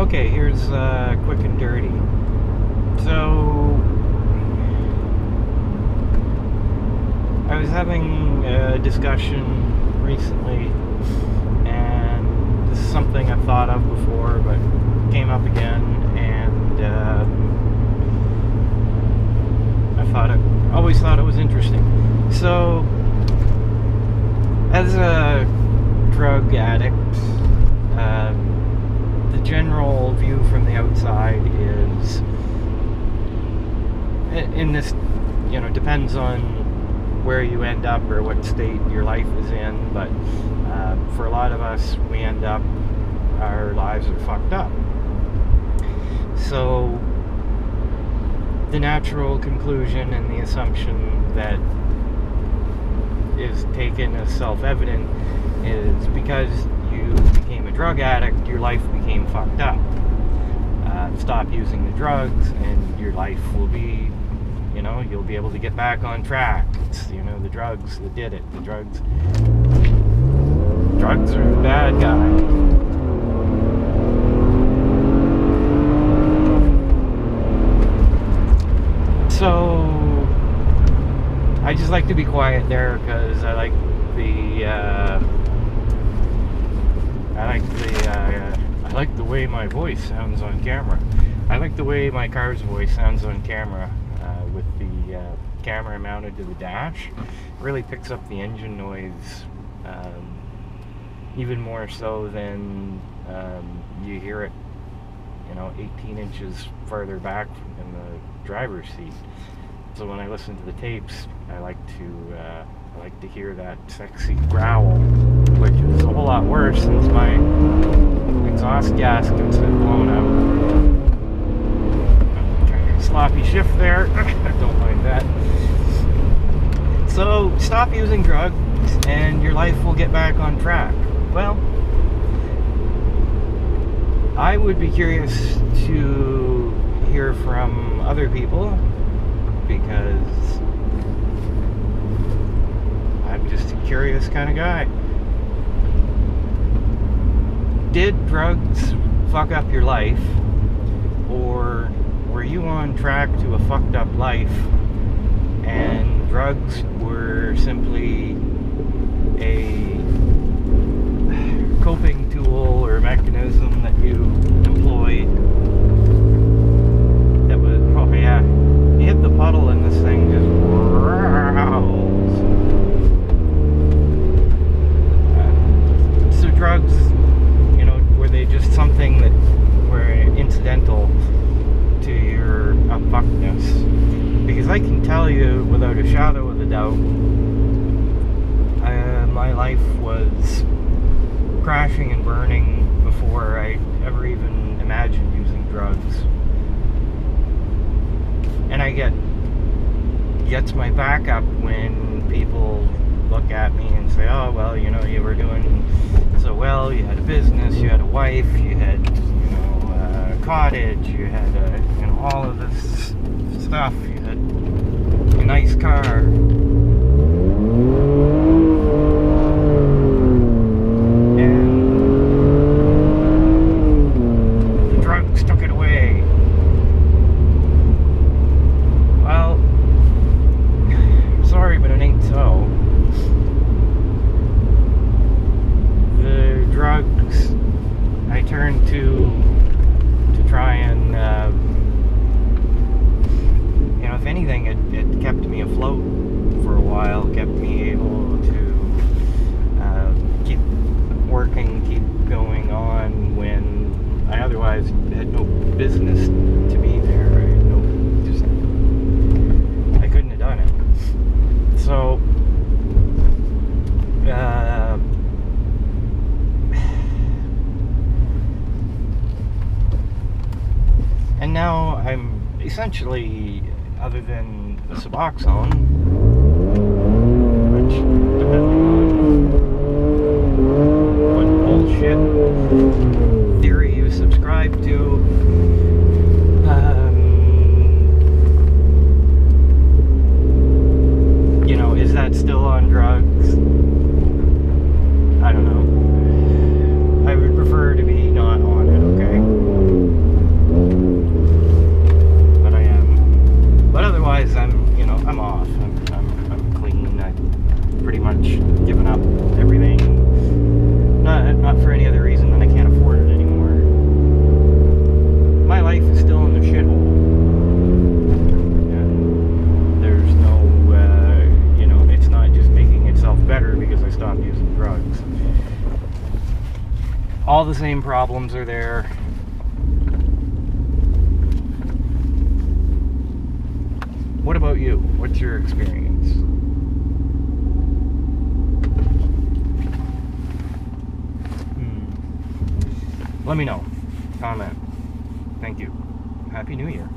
Okay, here's quick and dirty. So, I was having a discussion recently, and this is something I've thought of before, but came up again, and always thought it was interesting. So, as a drug addict, the general view from the outside is, in this, depends on where you end up or what state your life is in, but for a lot of us, our lives are fucked up. So the natural conclusion and the assumption that is taken as self-evident is because you became a drug addict, your life became fucked up. Stop using the drugs and your life will be, you'll be able to get back on track. It's, the drugs that did it. The drugs are the bad guy. So I just like to be quiet there because I like the way my voice sounds on camera. I like the way my car's voice sounds on camera with the camera mounted to the dash. It really picks up the engine noise even more so than you hear it 18 inches farther back in the driver's seat. So when I listen to the tapes, I like to hear that sexy growl, which is a whole lot worse since my exhaust gaskets have blown out. Sloppy shift there. Don't mind that. So stop using drugs and your life will get back on track. Well, I would be curious to hear from other people because I'm just a curious kind of guy. Did drugs fuck up your life, or were you on track to a fucked up life and drugs were simply a coping tool or mechanism that you employed that was, oh yeah, you hit the puddle and this thing just growls. So drugs, were they just something that were incidental to your upfuckedness? Because I can tell you without a shadow of a doubt, my life was crashing and burning before I ever even imagined using drugs. And gets my back up when people look at me and say, oh, well, you were doing so well, you had a business, you had a wife, you had, a cottage, you had, all of this stuff, you had a nice car. It kept me afloat for a while, kept me able to keep working, keep going on when I otherwise had no business to be there. I couldn't have done it. So, and now I'm essentially, other than the Suboxone, which, depending on what bullshit theory you subscribe to, is that still on drugs? I don't know. I would prefer to be not on it, okay? All the same problems are there. What about you? What's your experience? Let me know. Comment. Thank you. Happy New Year.